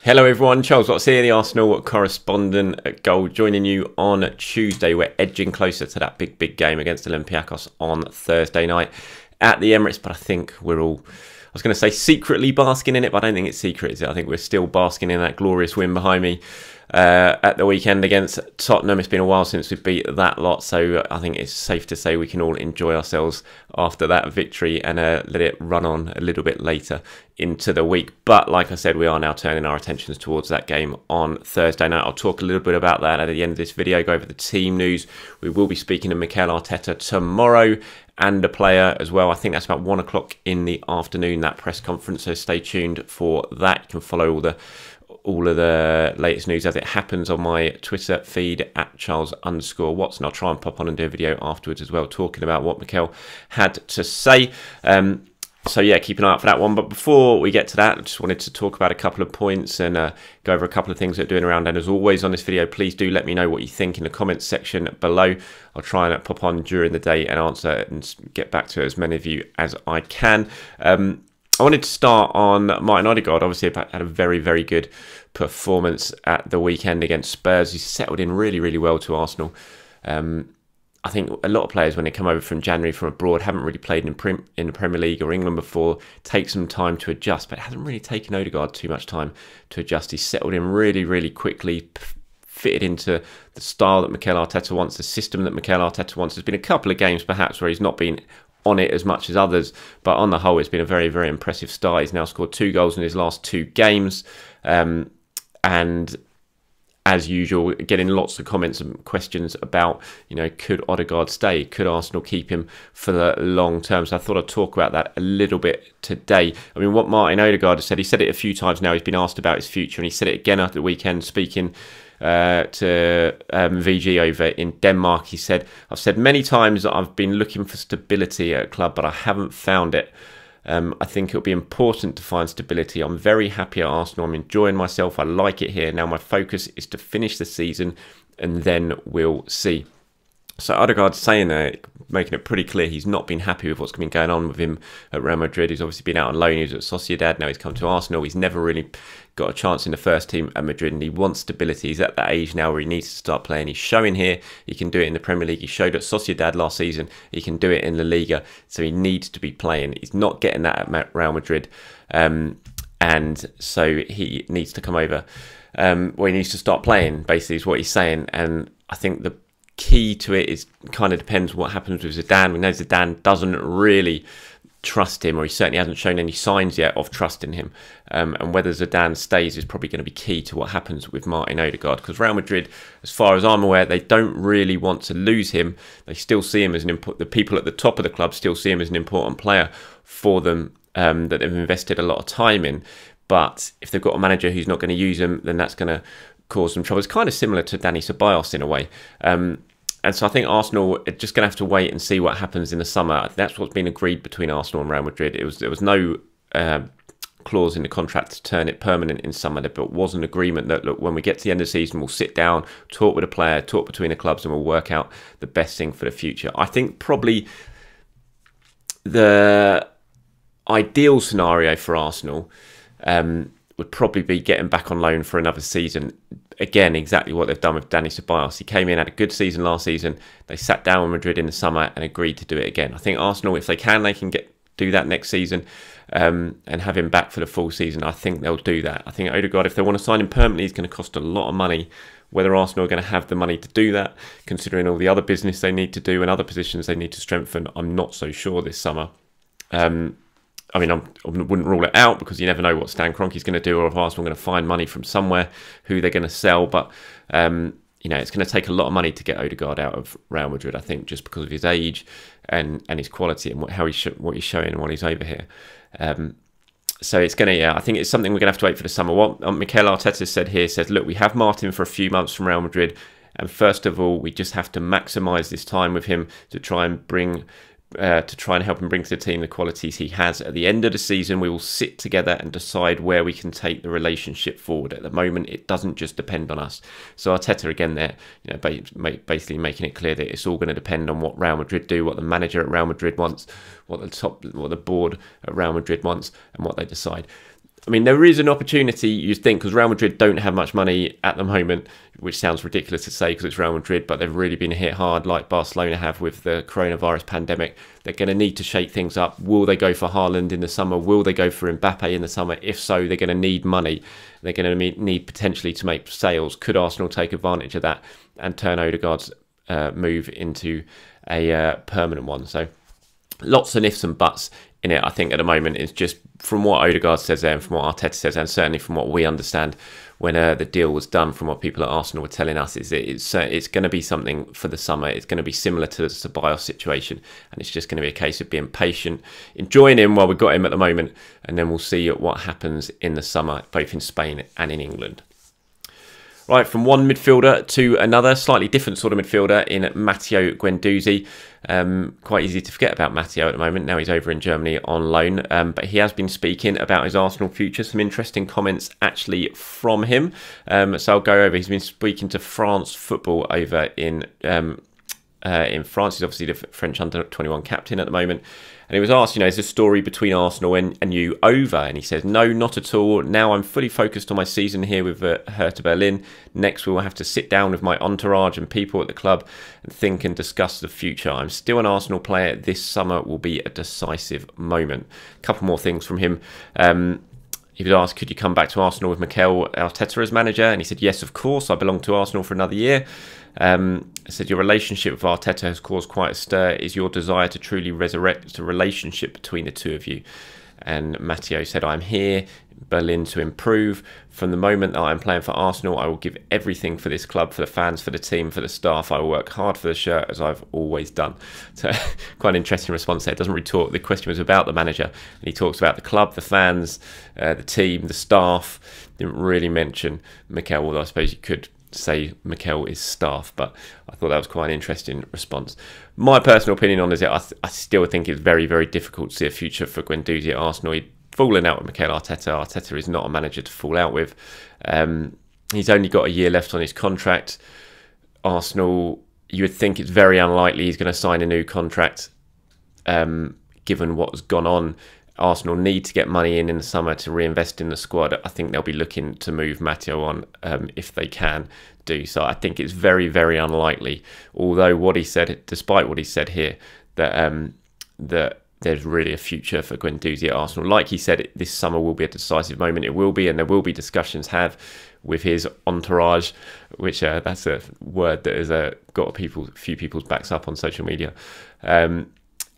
Hello everyone, Charles Watts here, the Arsenal correspondent at Goal, joining you on Tuesday. We're edging closer to that big game against Olympiacos on Thursday night at the Emirates, but I think we're all, I was going to say secretly basking in it, but I don't think it's secret, is it? I think we're still basking in that glorious win behind me at the weekend against Tottenham. It's been a while since we beat that lot, so I think it's safe to say we can all enjoy ourselves after that victory and let it run on a little bit later into the week. But like I said, we are now turning our attentions towards that game on Thursday night. I'll talk a little bit about that at the end of this video, go over the team news. We will be speaking to Mikel Arteta tomorrow and a player as well. I think that's about 1 o'clock in the afternoon, that press conference, so stay tuned for that. You can follow all of the latest news as it happens on my Twitter feed at Charles_Watts. I'll try and pop on and do a video afterwards as well, talking about what Mikel had to say. So yeah, keep an eye out for that one. But before we get to that, I just wanted to talk about a couple of points and go over a couple of things that are doing around. And as always on this video, please do let me know what you think in the comments section below. I'll try and pop on during the day and answer and get back to as many of you as I can. I wanted to start on Martin Odegaard. Obviously, had a very good performance at the weekend against Spurs. He's settled in really well to Arsenal. I think a lot of players, when they come over from January from abroad, haven't really played in the Premier League or England before, take some time to adjust, but it hasn't really taken Odegaard too much time to adjust. He's settled in really quickly, fitted into the style that Mikel Arteta wants, the system that Mikel Arteta wants. There's been a couple of games perhaps where he's not been on it as much as others, but on the whole it's been a very impressive start. He's now scored 2 goals in his last 2 games, and as usual, getting lots of comments and questions about, you know, could Odegaard stay? Could Arsenal keep him for the long term? So I thought I'd talk about that a little bit today. I mean, what Martin Odegaard has said, he said it a few times now, he's been asked about his future, and he said it again after the weekend, speaking to VG over in Denmark. He said, "I've said many times that I've been looking for stability at a club, but I haven't found it. I think it'll be important to find stability. I'm very happy at Arsenal. I'm enjoying myself. I like it here. Now my focus is to finish the season and then we'll see." So Odegaard's saying that, making it pretty clear he's not been happy with what's been going on with him at Real Madrid. He's obviously been out on loan. He was at Sociedad. Now he's come to Arsenal. He's never really got a chance in the first team at Madrid, and he wants stability. He's at that age now where he needs to start playing. He's showing here he can do it in the Premier League. He showed at Sociedad last season he can do it in La Liga, so he needs to be playing. He's not getting that at Real Madrid, and so he needs to come over. Well, he needs to start playing, basically, is what he's saying. And I think the key to it is kind of depends what happens with Zidane. We know Zidane doesn't really trust him, or he certainly hasn't shown any signs yet of trusting him, and whether Zidane stays is probably going to be key to what happens with Martin Odegaard, because Real Madrid, as far as I'm aware, they don't really want to lose him. They still see him as an the people at the top of the club still see him as an important player for them, that they've invested a lot of time in. But if they've got a manager who's not going to use him, then that's going to cause some trouble. It's kind of similar to Dani Ceballos in a way. And so I think Arsenal are just going to have to wait and see what happens in the summer. That's what's been agreed between Arsenal and Real Madrid. There was no clause in the contract to turn it permanent in summer. There was an agreement that, look, when we get to the end of the season, we'll sit down, talk with a player, talk between the clubs, and we'll work out the best thing for the future. I think probably the ideal scenario for Arsenal would probably be getting back on loan for another season. Again, exactly what they've done with Dani Ceballos. He came in, had a good season last season. They sat down with Madrid in the summer and agreed to do it again. I think Arsenal, if they can do that next season, and have him back for the full season. I think they'll do that. I think Odegaard, if they want to sign him permanently, he's going to cost a lot of money. Whether Arsenal are going to have the money to do that, considering all the other business they need to do and other positions they need to strengthen, I'm not so sure this summer. I mean, I wouldn't rule it out, because you never know what Stan Kroenke's going to do, or if Arsenal are going to find money from somewhere, who they're going to sell. But you know, it's going to take a lot of money to get Odegaard out of Real Madrid, I think, just because of his age and his quality and what he's showing while he's over here. So it's going to, yeah, I think it's something we're going to have to wait for the summer. What Mikel Arteta said here says, look, we have Martin for a few months from Real Madrid, and first of all, we just have to maximise this time with him to try and help him bring to the team the qualities he has. At the end of the season, we will sit together and decide where we can take the relationship forward. At the moment, it doesn't just depend on us. So Arteta again there, you know, basically making it clear that it's all going to depend on what Real Madrid do, what the manager at Real Madrid wants, what the board at Real Madrid wants, and what they decide. I mean, there is an opportunity, you'd think, because Real Madrid don't have much money at the moment, which sounds ridiculous to say because it's Real Madrid, but they've really been hit hard like Barcelona have with the coronavirus pandemic. They're going to need to shake things up. Will they go for Haaland in the summer? Will they go for Mbappe in the summer? If so, they're going to need money. They're going to need potentially to make sales. Could Arsenal take advantage of that and turn Odegaard's move into a permanent one? So lots of ifs and buts in it, I think, at the moment. It's just from what Odegaard says there and from what Arteta says, and certainly from what we understand when the deal was done, from what people at Arsenal were telling us, is it's going to be something for the summer. It's going to be similar to the Ceballos situation, and it's just going to be a case of being patient, enjoying him while we've got him at the moment, and then we'll see what happens in the summer, both in Spain and in England. Right, from one midfielder to another, slightly different sort of midfielder in Matteo Guendouzi. Quite easy to forget about Matteo at the moment. Now he's over in Germany on loan. But he has been speaking about his Arsenal future. Some interesting comments actually from him. So I'll go over. He's been speaking to France Football over in France. He's obviously the French under-21 captain at the moment. And he was asked, is the story between Arsenal and you over? And he says, no, not at all. Now I'm fully focused on my season here with Hertha Berlin. Next, we will have to sit down with my entourage and people at the club and think and discuss the future. I'm still an Arsenal player. This summer will be a decisive moment. A couple more things from him. He was asked, could you come back to Arsenal with Mikel Arteta as manager? And he said, yes, of course. I belong to Arsenal for another year. I said, your relationship with Arteta has caused quite a stir. Is your desire to truly resurrect the relationship between the two of you? And Matteo said, I'm here in Berlin to improve. From the moment that I'm playing for Arsenal, I will give everything for this club, for the fans, for the team, for the staff. I will work hard for the shirt as I've always done. So quite an interesting response there. It doesn't really talk. The question was about the manager. And he talks about the club, the fans, the team, the staff. Didn't really mention Mikel, although I suppose you could say Mikel is staff, but I thought that was quite an interesting response. My personal opinion on it is I still think it's very, very difficult to see a future for Guendouzi at Arsenal. He'd fallen out with Mikel Arteta. Arteta is not a manager to fall out with. He's only got a year left on his contract. Arsenal, you would think it's very unlikely he's going to sign a new contract, given what's gone on. Arsenal need to get money in the summer to reinvest in the squad. I think they'll be looking to move Matteo on if they can do so. I think it's very, very unlikely. Although what he said, despite what he said here, that that there's really a future for Guendouzi at Arsenal. Like he said, this summer will be a decisive moment. It will be, and there will be discussions had with his entourage, which that's a word that has got a few people's backs up on social media, and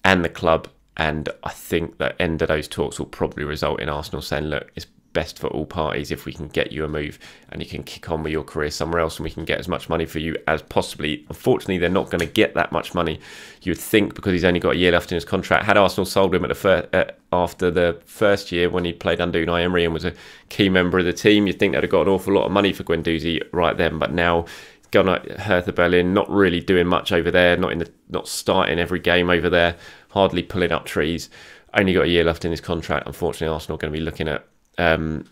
the club. And I think the end of those talks will probably result in Arsenal saying, look, it's best for all parties if we can get you a move and you can kick on with your career somewhere else and we can get as much money for you as possibly. Unfortunately, they're not going to get that much money, you would think, because he's only got a year left in his contract. Had Arsenal sold him at after the first year when he played under Unai Emery and was a key member of the team, you'd think they'd have got an awful lot of money for Guendouzi right then. But now gone at Hertha Berlin, not really doing much over there, not starting every game over there, hardly pulling up trees. Only got a year left in his contract. Unfortunately, Arsenal are going to be looking at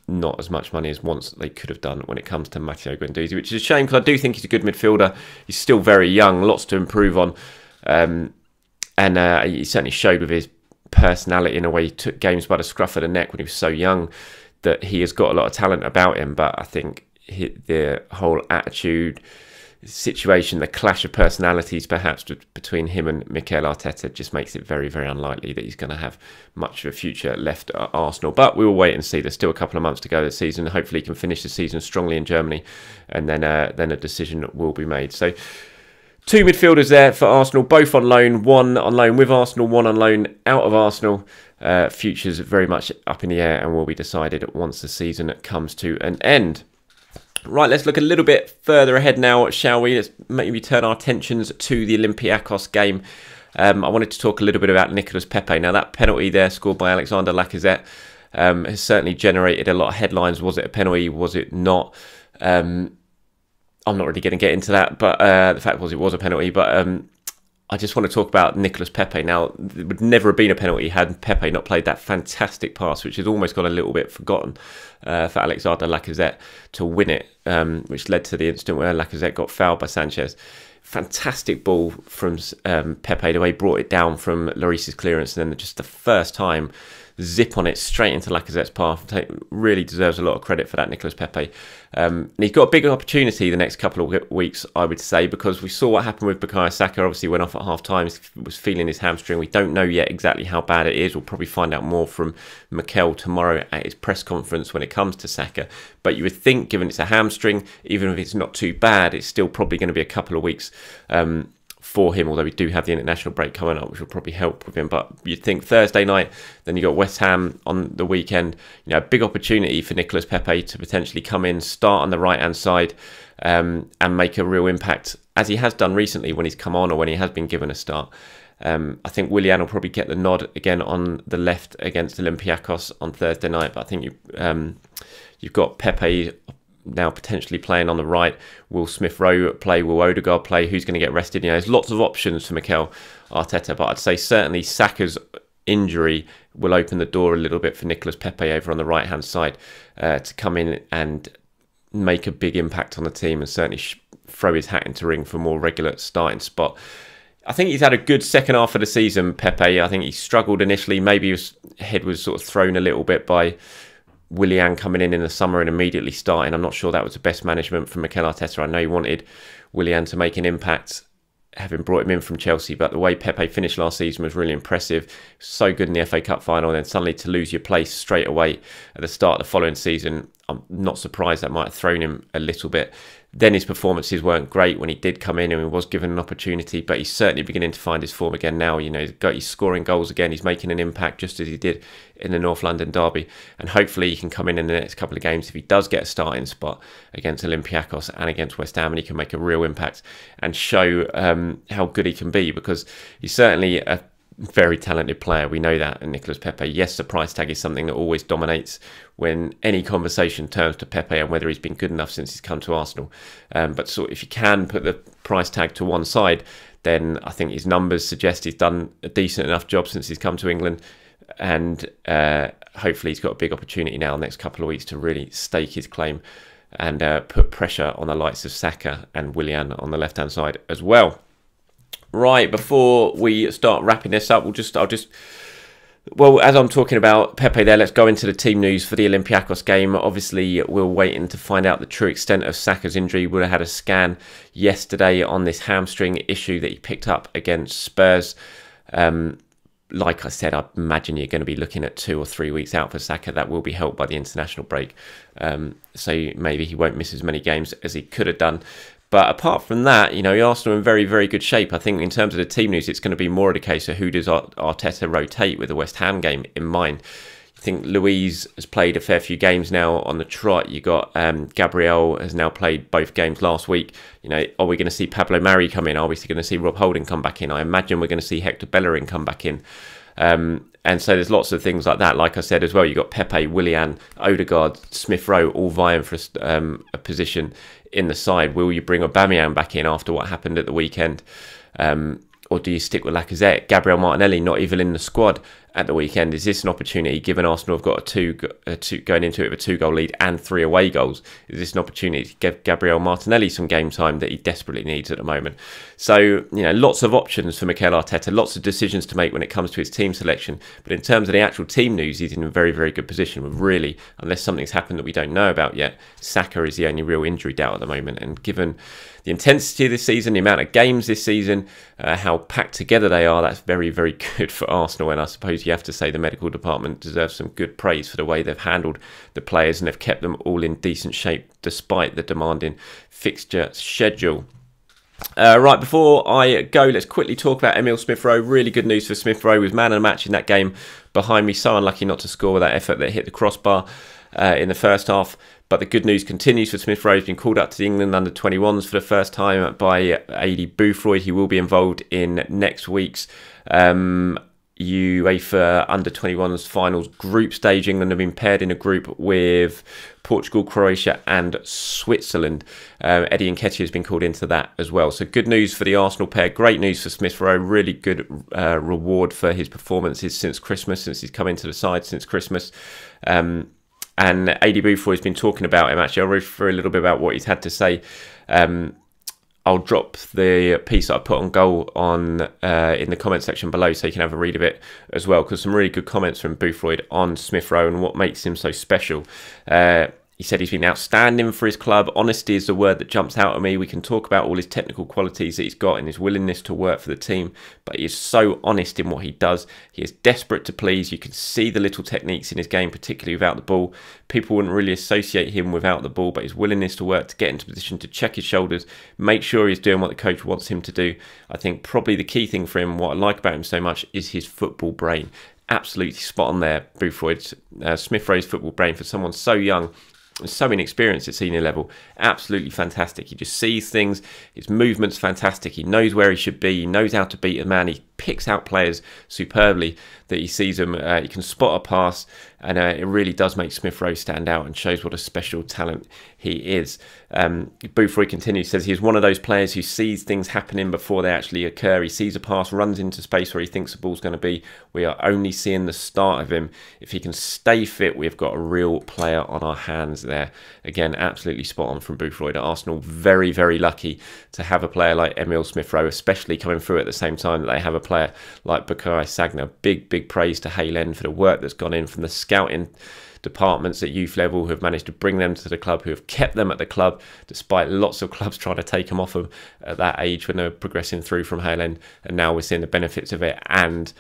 not as much money as once they could have done when it comes to Matteo Guendouzi, which is a shame because I do think he's a good midfielder. He's still very young, lots to improve on, and he certainly showed with his personality in a way. He took games by the scruff of the neck when he was so young, that he has got a lot of talent about him. But I think the whole attitude situation, the clash of personalities perhaps between him and Mikel Arteta just makes it very, very unlikely that he's going to have much of a future left at Arsenal. But we will wait and see. There's still a couple of months to go this season. Hopefully he can finish the season strongly in Germany, and then a decision will be made. So two midfielders there for Arsenal, both on loan, one on loan with Arsenal, one on loan out of Arsenal. Futures very much up in the air and will be decided once the season comes to an end. Right, let's look a little bit further ahead now, shall we? Let's maybe turn our attentions to the Olympiacos game. I wanted to talk a little bit about Nicolas Pepe. Now, that penalty there scored by Alexander Lacazette has certainly generated a lot of headlines. Was it a penalty? Was it not? I'm not really going to get into that, but the fact was it was a penalty. But I just want to talk about Nicolas Pepe. Now, it would never have been a penalty had Pepe not played that fantastic pass, which has almost got a little bit forgotten, for Alexander Lacazette to win it, which led to the incident where Lacazette got fouled by Sanchez. Fantastic ball from Pepe, the way he brought it down from Lloris's clearance, and then just the first time zip on it straight into Lacazette's path. Really deserves a lot of credit for that, Nicolas Pepe. And he's got a big opportunity the next couple of weeks, I would say, because we saw what happened with Bukayo Saka. Obviously went off at half-time, was feeling his hamstring. We don't know yet exactly how bad it is. We'll probably find out more from Mikel tomorrow at his press conference when it comes to Saka. But you would think, given it's a hamstring, even if it's not too bad, it's still probably going to be a couple of weeks for him, although we do have the international break coming up, which will probably help with him. But you'd think Thursday night, then you got West Ham on the weekend. You know, a big opportunity for Nicolas Pepe to potentially come in, start on the right-hand side, and make a real impact, as he has done recently when he's come on or when he has been given a start. I think Willian will probably get the nod again on the left against Olympiacos on Thursday night, but I think you've got Pepe now potentially playing on the right. Will Smith-Rowe play? Will Odegaard play? Who's going to get rested? You know, there's lots of options for Mikel Arteta, but I'd say certainly Saka's injury will open the door a little bit for Nicolas Pepe over on the right-hand side to come in and make a big impact on the team and certainly throw his hat into ring for a more regular starting spot. I think he's had a good second half of the season, Pepe. I think he struggled initially. Maybe his head was sort of thrown a little bit by Willian coming in the summer and immediately starting. I'm not sure that was the best management from Mikel Arteta. I know he wanted Willian to make an impact, having brought him in from Chelsea, but the way Pepe finished last season was really impressive. So good in the FA Cup final, and then suddenly to lose your place straight away at the start of the following season, I'm not surprised that might have thrown him a little bit. Then his performances weren't great when he did come in and he was given an opportunity, but he's certainly beginning to find his form again now. You know, he's scoring goals again. He's making an impact just as he did in the North London derby. And hopefully he can come in the next couple of games if he does get a starting spot against Olympiacos and against West Ham, and he can make a real impact and show how good he can be, because he's certainly a very talented player. We know that. And Nicolas Pepe, yes, the price tag is something that always dominates when any conversation turns to Pepe and whether he's been good enough since he's come to Arsenal. But so if you can put the price tag to one side, then I think his numbers suggest he's done a decent enough job since he's come to England. And hopefully he's got a big opportunity now in the next couple of weeks to really stake his claim and put pressure on the likes of Saka and Willian on the left-hand side as well. Right, before we start wrapping this up, well, as I'm talking about Pepe there, let's go into the team news for the Olympiacos game. Obviously, we're waiting to find out the true extent of Saka's injury. We had a scan yesterday on this hamstring issue that he picked up against Spurs. Like I said, I imagine you're going to be looking at 2 or 3 weeks out for Saka. That will be helped by the international break. So maybe he won't miss as many games as he could have done. But apart from that, you know, Arsenal are in very, very good shape. I think in terms of the team news, it's going to be more of the case of who does Arteta rotate with the West Ham game in mind. I think Luiz has played a fair few games now on the trot. You got Gabriel has now played both games last week. You know, are we going to see Pablo Mari come in? Are we going to see Rob Holding come back in? I imagine we're going to see Hector Bellerin come back in. And so there's lots of things like that. Like I said as well, you got Pepe, Willian, Odegaard, Smith-Rowe all vying for a position in the side. Will you bring Aubameyang back in after what happened at the weekend? Or do you stick with Lacazette? Gabriel Martinelli not even in the squad at the weekend. Is this an opportunity, given Arsenal have got a two going into it with a 2-goal lead and 3 away goals? Is this an opportunity to give Gabriel Martinelli some game time that he desperately needs at the moment? So, you know, lots of options for Mikel Arteta, lots of decisions to make when it comes to his team selection. But in terms of the actual team news, he's in a very, very good position. With really, unless something's happened that we don't know about yet, Saka is the only real injury doubt at the moment. And given the intensity of this season, the amount of games this season, how packed together they are, that's very, very good for Arsenal. And I suppose you have to say the medical department deserves some good praise for the way they've handled the players and they've kept them all in decent shape despite the demanding fixture schedule. Right, before I go, let's quickly talk about Emile Smith-Rowe. Really good news for Smith-Rowe. He was man of the match in that game behind me. So unlucky not to score with that effort that hit the crossbar in the first half. But the good news continues for Smith-Rowe. He's been called up to the England under-21s for the first time by Adi Boothroyd. He will be involved in next week's UEFA under-21s finals group stage. England have been paired in a group with Portugal, Croatia and Switzerland. Eddie Nketiah has been called into that as well. So good news for the Arsenal pair. Great news for Smith-Rowe. Really good reward for his performances since Christmas, since he's come into the side since Christmas. And Adi Boothroyd has been talking about him. Actually, I'll read through a little bit about what he's had to say. I'll drop the piece that I put on goal on in the comment section below, so you can have a read of it as well, because some really good comments from Boothroyd on Smith Rowe and what makes him so special. He said he's been outstanding for his club. Honesty is the word that jumps out at me. We can talk about all his technical qualities that he's got and his willingness to work for the team, but he is so honest in what he does. He is desperate to please. You can see the little techniques in his game, particularly without the ball. People wouldn't really associate him without the ball, but his willingness to work, to get into position, to check his shoulders, make sure he's doing what the coach wants him to do. I think probably the key thing for him, what I like about him so much, is his football brain. Absolutely spot on there, Boothroyd. Smith Rowe's football brain for someone so young, so inexperienced at senior level, absolutely fantastic. He just sees things, his movement's fantastic, he knows where he should be, he knows how to beat a man, he picks out players superbly that he sees them, he can spot a pass, and it really does make Smith Rowe stand out and shows what a special talent he is. Boothroyd continues, says he's one of those players who sees things happening before they actually occur. He sees a pass, runs into space where he thinks the ball's going to be. We are only seeing the start of him. If he can stay fit, we've got a real player on our hands there. Again, absolutely spot on from Boothroyd at Arsenal. Very, very lucky to have a player like Emile Smith Rowe, especially coming through at the same time that they have a player like Bukayo Sagna. Big praise to Hale End for the work that's gone in from the scouting departments at youth level, who have managed to bring them to the club, who have kept them at the club despite lots of clubs trying to take them off them at that age when they were progressing through from Hale End. And now we're seeing the benefits of it, and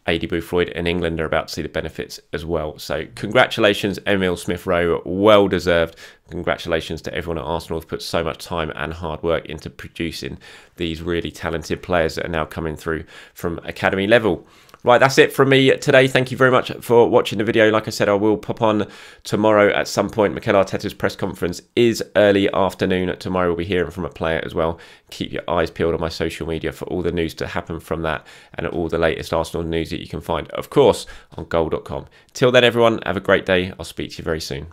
AD Boothroyd in England are about to see the benefits as well. So congratulations, Emile Smith Rowe, well deserved. Congratulations to everyone at Arsenal who've put so much time and hard work into producing these really talented players that are now coming through from academy level. Right, that's it from me today. Thank you very much for watching the video. Like I said, I will pop on tomorrow at some point. Mikel Arteta's press conference is early afternoon. Tomorrow we'll be hearing from a player as well. Keep your eyes peeled on my social media for all the news to happen from that and all the latest Arsenal news that you can find, of course, on goal.com. Till then, everyone, have a great day. I'll speak to you very soon.